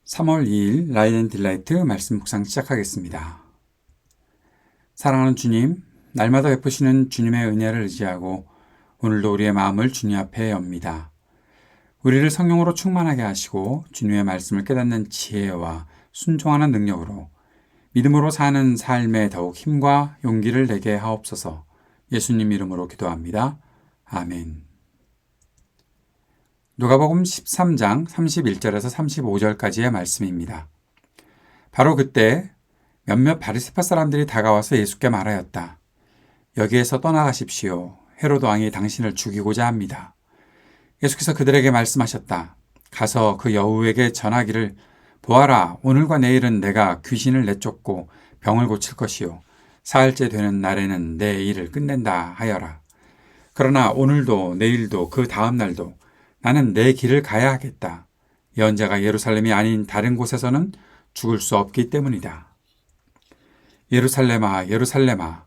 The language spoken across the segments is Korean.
3월 2일 라이트 앤 딜라이트 말씀 묵상 시작하겠습니다. 사랑하는 주님, 날마다 베푸시는 주님의 은혜를 의지하고 오늘도 우리의 마음을 주님 앞에 엽니다. 우리를 성령으로 충만하게 하시고 주님의 말씀을 깨닫는 지혜와 순종하는 능력으로 믿음으로 사는 삶에 더욱 힘과 용기를 내게 하옵소서. 예수님 이름으로 기도합니다. 아멘. 누가복음 13장 31절에서 35절까지의 말씀입니다. 바로 그때 몇몇 바리새파 사람들이 다가와서 예수께 말하였다. 여기에서 떠나가십시오. 헤로드 왕이 당신을 죽이고자 합니다. 예수께서 그들에게 말씀하셨다. 가서 그 여우에게 전하기를 보아라, 오늘과 내일은 내가 귀신을 내쫓고 병을 고칠 것이요 사흘째 되는 날에는 내 일을 끝낸다 하여라. 그러나 오늘도 내일도 그 다음 날도 나는 내 길을 가야 하겠다. 예언자가 예루살렘이 아닌 다른 곳에서는 죽을 수 없기 때문이다. 예루살렘아, 예루살렘아,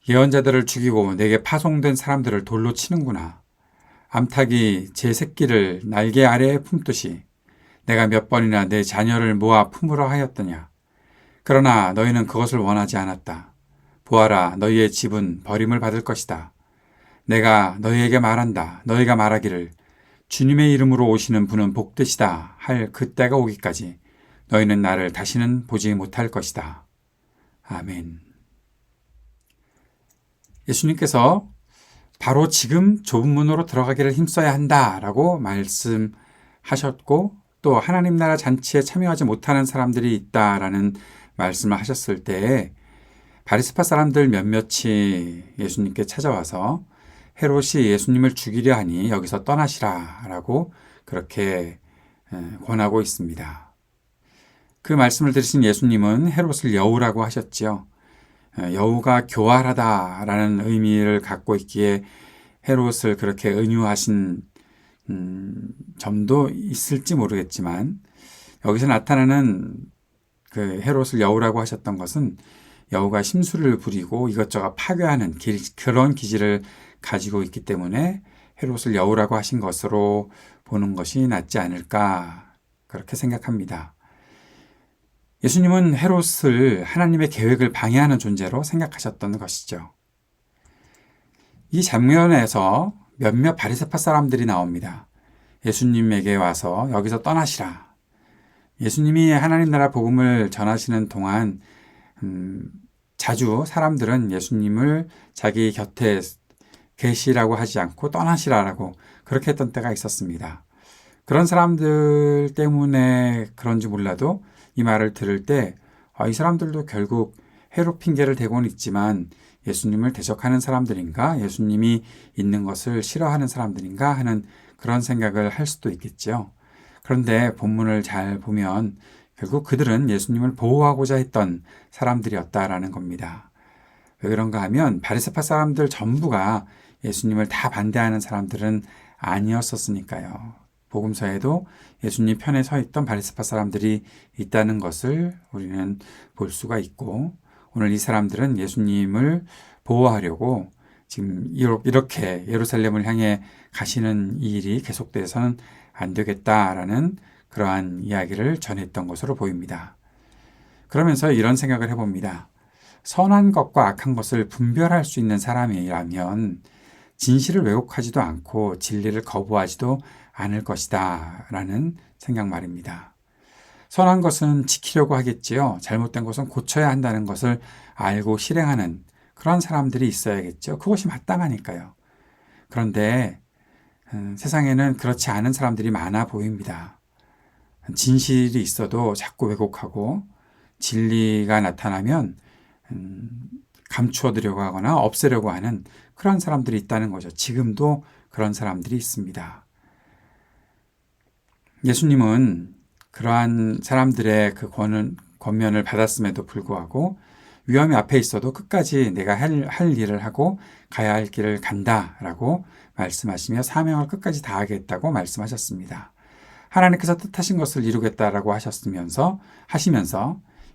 예언자들을 죽이고 내게 파송된 사람들을 돌로 치는구나. 암탉이 제 새끼를 날개 아래에 품듯이 내가 몇 번이나 내 자녀를 모아 품으라 하였더냐. 그러나 너희는 그것을 원하지 않았다. 보아라, 너희의 집은 버림을 받을 것이다. 내가 너희에게 말한다. 너희가 말하기를 주님의 이름으로 오시는 분은 복되시다 할 그때가 오기까지 너희는 나를 다시는 보지 못할 것이다. 아멘. 예수님께서 바로 지금 좁은 문으로 들어가기를 힘써야 한다라고 말씀하셨고 또 하나님 나라 잔치에 참여하지 못하는 사람들이 있다라는 말씀을 하셨을 때 바리새파 사람들 몇몇이 예수님께 찾아와서 헤롯이 예수님을 죽이려 하니 여기서 떠나시라 라고 그렇게 권하고 있습니다. 그 말씀을 들으신 예수님은 헤롯을 여우라고 하셨지요. 여우가 교활하다라는 의미를 갖고 있기에 헤롯을 그렇게 은유하신 점도 있을지 모르겠지만 여기서 나타나는 그 헤롯을 여우라고 하셨던 것은 여우가 심술을 부리고 이것저것 파괴하는 그런 기질을 가지고 있기 때문에 헤롯을 여우라고 하신 것으로 보는 것이 낫지 않을까 그렇게 생각합니다. 예수님은 헤롯을 하나님의 계획을 방해하는 존재로 생각하셨던 것이죠. 이 장면에서 몇몇 바리새파 사람들이 나옵니다. 예수님에게 와서 여기서 떠나시라. 예수님이 하나님 나라 복음을 전하시는 동안 자주 사람들은 예수님을 자기 곁에 계시라고 하지 않고 떠나시라라고 그렇게 했던 때가 있었습니다. 그런 사람들 때문에 그런지 몰라도 이 말을 들을 때 이 사람들도 결국 헤롯 핑계를 대고는 있지만 예수님을 대적하는 사람들인가, 예수님이 있는 것을 싫어하는 사람들인가 하는 그런 생각을 할 수도 있겠죠. 그런데 본문을 잘 보면 결국 그들은 예수님을 보호하고자 했던 사람들이었다라는 겁니다. 왜 그런가 하면 바리새파 사람들 전부가 예수님을 다 반대하는 사람들은 아니었었으니까요. 복음서에도 예수님 편에 서 있던 바리새파 사람들이 있다는 것을 우리는 볼 수가 있고 오늘 이 사람들은 예수님을 보호하려고 지금 이렇게 예루살렘을 향해 가시는 이 일이 계속돼서는 안 되겠다라는 그러한 이야기를 전했던 것으로 보입니다. 그러면서 이런 생각을 해봅니다. 선한 것과 악한 것을 분별할 수 있는 사람이라면 진실을 왜곡하지도 않고 진리를 거부하지도 않을 것이다 라는 생각 말입니다. 선한 것은 지키려고 하겠지요. 잘못된 것은 고쳐야 한다는 것을 알고 실행하는 그런 사람들이 있어야겠죠. 그것이 마땅하니까요. 그런데 세상에는 그렇지 않은 사람들이 많아 보입니다. 진실이 있어도 자꾸 왜곡하고 진리가 나타나면 감추어두려고 하거나 없애려고 하는 그런 사람들이 있다는 거죠. 지금도 그런 사람들이 있습니다. 예수님은 그러한 사람들의 그 권면을 받았음에도 불구하고 위험이 앞에 있어도 끝까지 내가 할 일을 하고 가야 할 길을 간다라고 말씀하시며 사명을 끝까지 다하겠다고 말씀하셨습니다. 하나님께서 뜻하신 것을 이루겠다라고 하시면서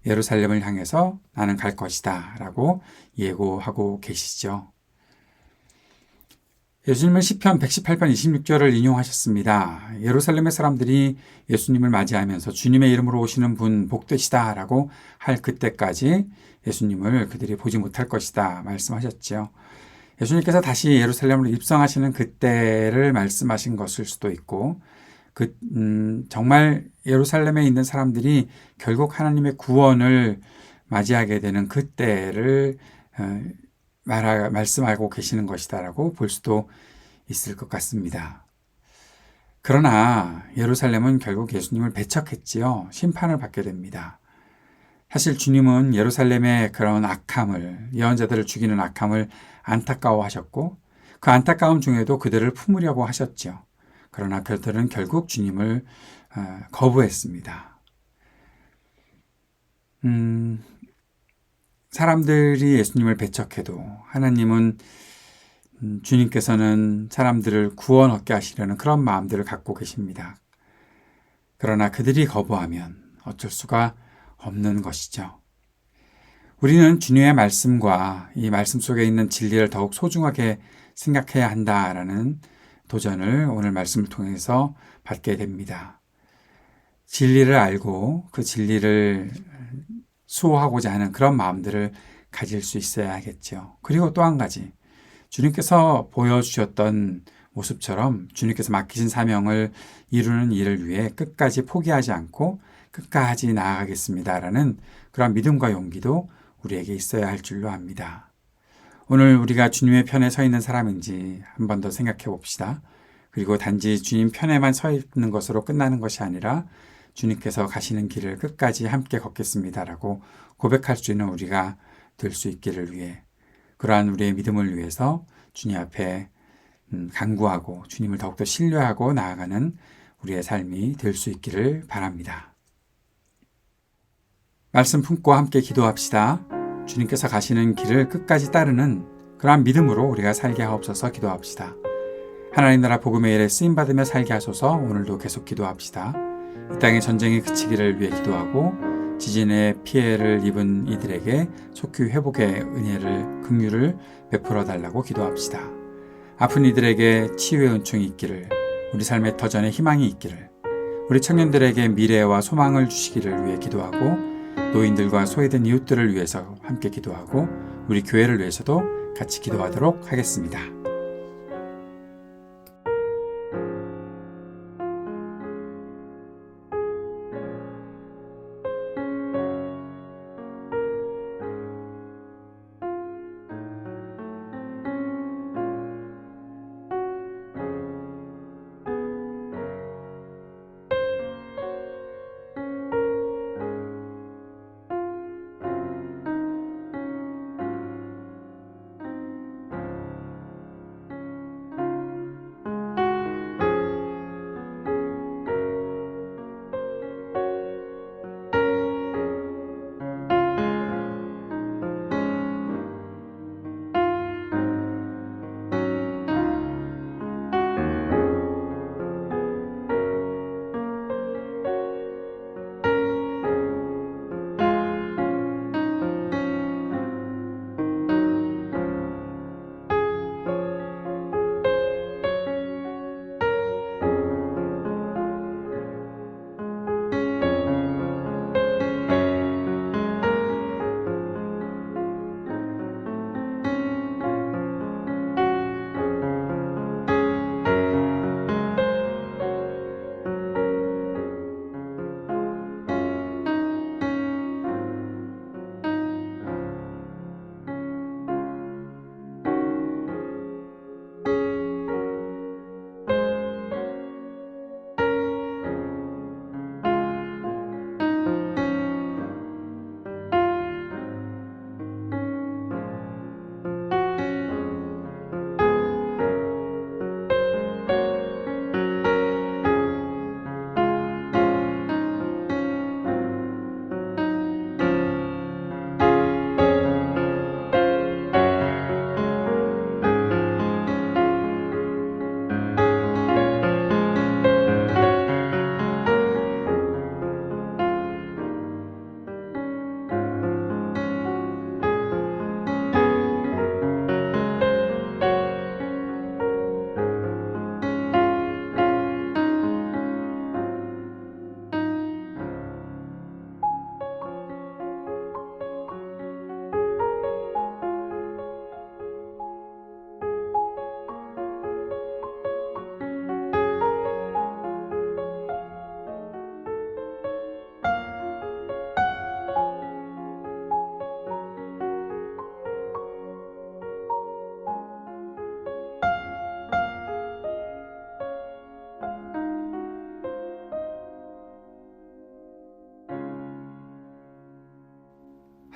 예루살렘을 향해서 나는 갈 것이다 라고 예고하고 계시죠. 예수님은 시편 118편 26절을 인용하셨습니다. 예루살렘의 사람들이 예수님을 맞이하면서 주님의 이름으로 오시는 분 복되시다라고 할 그때까지 예수님을 그들이 보지 못할 것이다 말씀하셨지요. 예수님께서 다시 예루살렘으로 입성하시는 그때를 말씀하신 것일 수도 있고, 정말 예루살렘에 있는 사람들이 결국 하나님의 구원을 맞이하게 되는 그때를 말씀하고 계시는 것이다라고 볼 수도 있을 것 같습니다. 그러나 예루살렘은 결국 예수님을 배척했지요. 심판을 받게 됩니다. 사실 주님은 예루살렘의 그런 악함을, 예언자들을 죽이는 악함을 안타까워하셨고 그 안타까움 중에도 그들을 품으려고 하셨죠. 그러나 그들은 결국 주님을 거부했습니다. 사람들이 예수님을 배척해도 하나님은 주님께서는 사람들을 구원 얻게 하시려는 그런 마음들을 갖고 계십니다. 그러나 그들이 거부하면 어쩔 수가 없는 것이죠. 우리는 주님의 말씀과 이 말씀 속에 있는 진리를 더욱 소중하게 생각해야 한다라는 도전을 오늘 말씀을 통해서 받게 됩니다. 진리를 알고 그 진리를 수호하고자 하는 그런 마음들을 가질 수 있어야겠죠. 그리고 또 한 가지, 주님께서 보여주셨던 모습처럼 주님께서 맡기신 사명을 이루는 일을 위해 끝까지 포기하지 않고 끝까지 나아가겠습니다라는 그런 믿음과 용기도 우리에게 있어야 할 줄로 압니다. 오늘 우리가 주님의 편에 서 있는 사람인지 한 번 더 생각해 봅시다. 그리고 단지 주님 편에만 서 있는 것으로 끝나는 것이 아니라 주님께서 가시는 길을 끝까지 함께 걷겠습니다라고 고백할 수 있는 우리가 될 수 있기를 위해, 그러한 우리의 믿음을 위해서 주님 앞에 간구하고 주님을 더욱더 신뢰하고 나아가는 우리의 삶이 될 수 있기를 바랍니다. 말씀 품고 함께 기도합시다. 주님께서 가시는 길을 끝까지 따르는 그러한 믿음으로 우리가 살게 하옵소서. 기도합시다. 하나님 나라 복음의 일에 쓰임받으며 살게 하소서. 오늘도 계속 기도합시다. 이 땅의 전쟁이 그치기를 위해 기도하고 지진의 피해를 입은 이들에게 속히 회복의 은혜를, 긍휼을 베풀어 달라고 기도합시다. 아픈 이들에게 치유의 은총이 있기를, 우리 삶의 터전에 희망이 있기를, 우리 청년들에게 미래와 소망을 주시기를 위해 기도하고, 노인들과 소외된 이웃들을 위해서 함께 기도하고 우리 교회를 위해서도 같이 기도하도록 하겠습니다.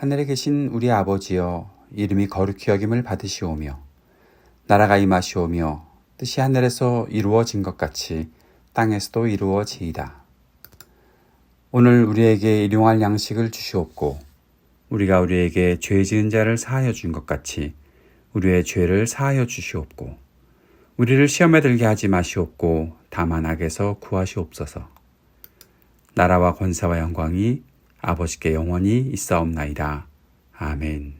하늘에 계신 우리 아버지여, 이름이 거룩히 여김을 받으시오며 나라가 임하시오며 뜻이 하늘에서 이루어진 것 같이 땅에서도 이루어지이다. 오늘 우리에게 일용할 양식을 주시옵고 우리가 우리에게 죄 지은 자를 사하여 준 것 같이 우리의 죄를 사하여 주시옵고 우리를 시험에 들게 하지 마시옵고 다만 악에서 구하시옵소서. 나라와 권세와 영광이 아버지께 영원히 있사옵나이다. 아멘.